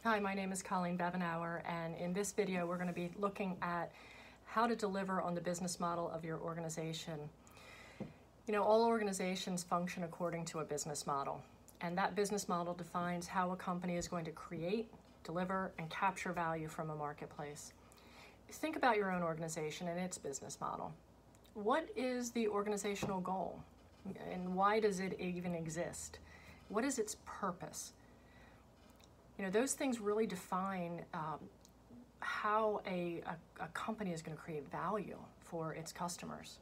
Hi, my name is Colleen Bevenour, and in this video we're going to be looking at how to deliver on the business model of your organization. You know, all organizations function according to a business model, and that business model defines how a company is going to create, deliver, and capture value from a marketplace. Think about your own organization and its business model. What is the organizational goal, and why does it even exist? What is its purpose? You know, those things really define how a company is going to create value for its customers.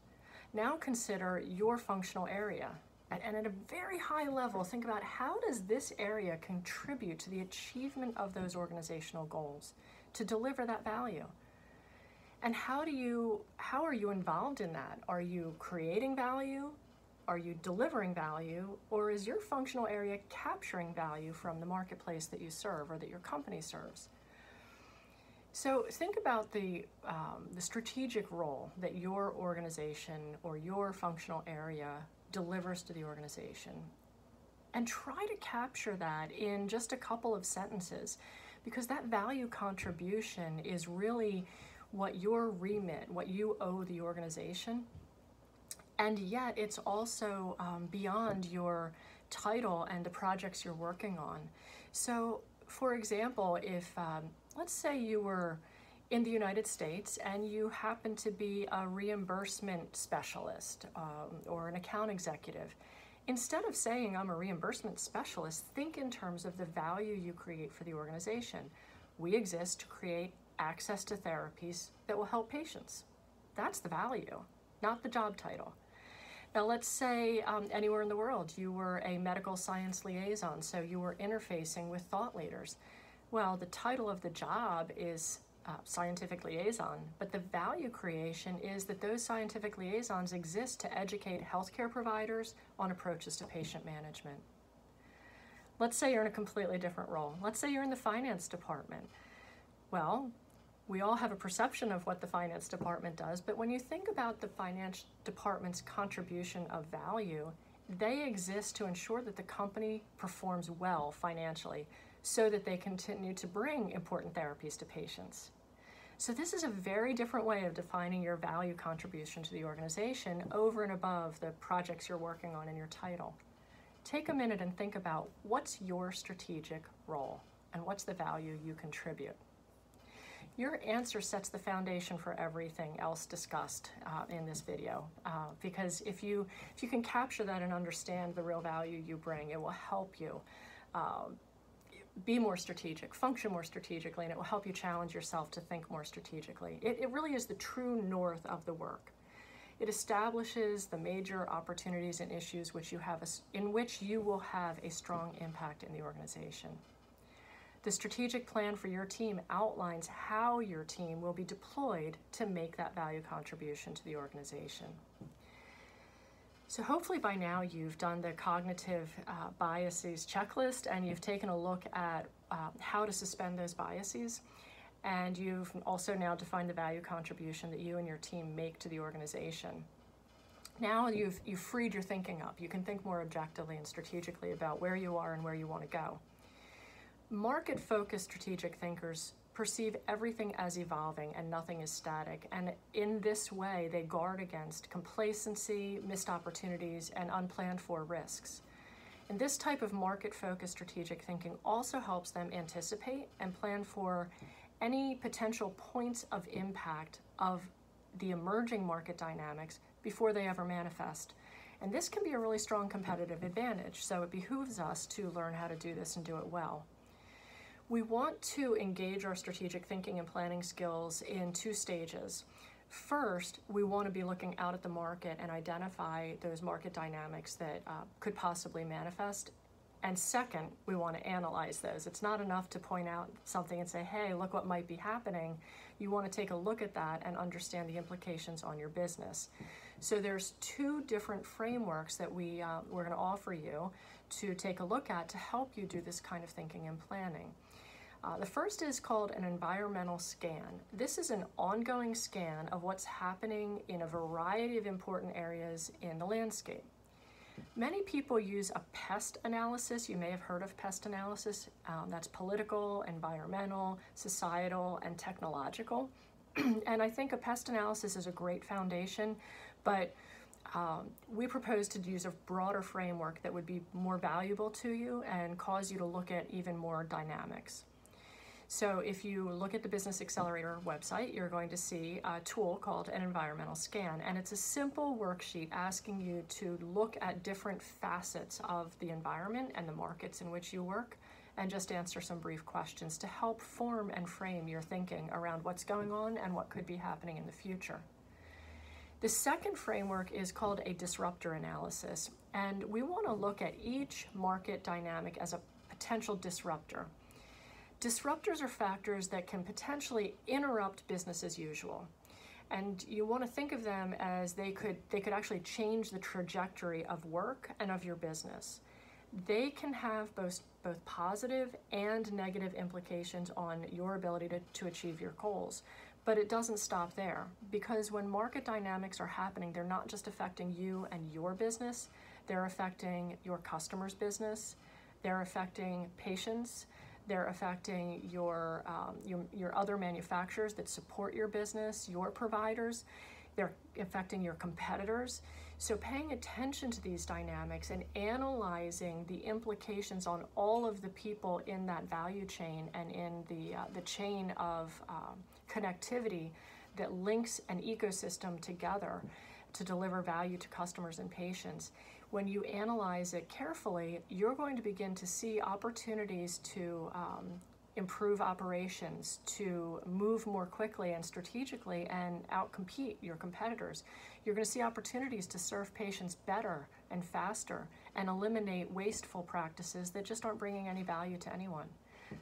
Now consider your functional area, and at a very high level, think about how does this area contribute to the achievement of those organizational goals to deliver that value? And how are you involved in that? Are you creating value? Are you delivering value, or is your functional area capturing value from the marketplace that you serve or that your company serves? So think about the strategic role that your organization or your functional area delivers to the organization, and try to capture that in just a couple of sentences, because that value contribution is really what your remit, what you owe the organization. And yet it's also beyond your title and the projects you're working on. So for example, if let's say you were in the United States and you happen to be a reimbursement specialist or an account executive, instead of saying I'm a reimbursement specialist, think in terms of the value you create for the organization. We exist to create access to therapies that will help patients. That's the value, not the job title. Now let's say anywhere in the world you were a medical science liaison, so you were interfacing with thought leaders. Well, the title of the job is scientific liaison, but the value creation is that those scientific liaisons exist to educate healthcare providers on approaches to patient management. Let's say you're in a completely different role. Let's say you're in the finance department. Well, we all have a perception of what the finance department does, but when you think about the finance department's contribution of value, they exist to ensure that the company performs well financially so that they continue to bring important therapies to patients. So this is a very different way of defining your value contribution to the organization over and above the projects you're working on in your title. Take a minute and think about what's your strategic role and what's the value you contribute. Your answer sets the foundation for everything else discussed in this video, because if you can capture that and understand the real value you bring, it will help you be more strategic, function more strategically, and it will help you challenge yourself to think more strategically. It really is the true north of the work. It establishes the major opportunities and issues in which you will have a strong impact in the organization. The strategic plan for your team outlines how your team will be deployed to make that value contribution to the organization. So hopefully by now you've done the cognitive biases checklist, and you've taken a look at how to suspend those biases, and you've also now defined the value contribution that you and your team make to the organization. Now you've freed your thinking up. You can think more objectively and strategically about where you are and where you want to go. Market-focused strategic thinkers perceive everything as evolving and nothing is static, and in this way they guard against complacency, missed opportunities, and unplanned for risks. And this type of market-focused strategic thinking also helps them anticipate and plan for any potential points of impact of the emerging market dynamics before they ever manifest. And this can be a really strong competitive advantage, so it behooves us to learn how to do this and do it well. We want to engage our strategic thinking and planning skills in two stages. First, we want to be looking out at the market and identify those market dynamics that could possibly manifest. And second, we want to analyze those. It's not enough to point out something and say, hey, look what might be happening. You want to take a look at that and understand the implications on your business. So there's two different frameworks that we're going to offer you to take a look at to help you do this kind of thinking and planning. The first is called an environmental scan. This is an ongoing scan of what's happening in a variety of important areas in the landscape. Many people use a pest analysis. You may have heard of pest analysis. That's political, environmental, societal, and technological. And I think a pest analysis is a great foundation, but we propose to use a broader framework that would be more valuable to you and cause you to look at even more dynamics. So if you look at the Business Accelerator website, you're going to see a tool called an environmental scan, and it's a simple worksheet asking you to look at different facets of the environment and the markets in which you work, and just answer some brief questions to help form and frame your thinking around what's going on and what could be happening in the future. The second framework is called a disruptor analysis, and we want to look at each market dynamic as a potential disruptor. Disruptors are factors that can potentially interrupt business as usual. And you want to think of them as they could actually change the trajectory of work and of your business. They can have both positive and negative implications on your ability to achieve your goals. But it doesn't stop there, because when market dynamics are happening, they're not just affecting you and your business, they're affecting your customer's business, they're affecting patients, they're affecting your other manufacturers that support your business, your providers, they're affecting your competitors. So paying attention to these dynamics and analyzing the implications on all of the people in that value chain and in the chain of connectivity that links an ecosystem together to deliver value to customers and patients. When you analyze it carefully, you're going to begin to see opportunities to improve operations, to move more quickly and strategically and outcompete your competitors. You're going to see opportunities to serve patients better and faster and eliminate wasteful practices that just aren't bringing any value to anyone.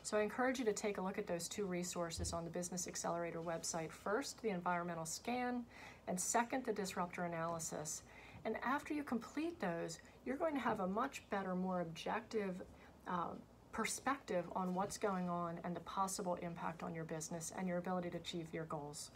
So I encourage you to take a look at those two resources on the Business Accelerator website. First, the environmental scan, and second, the disruptor analysis. And after you complete those, you're going to have a much better, more objective perspective on what's going on and the possible impact on your business and your ability to achieve your goals.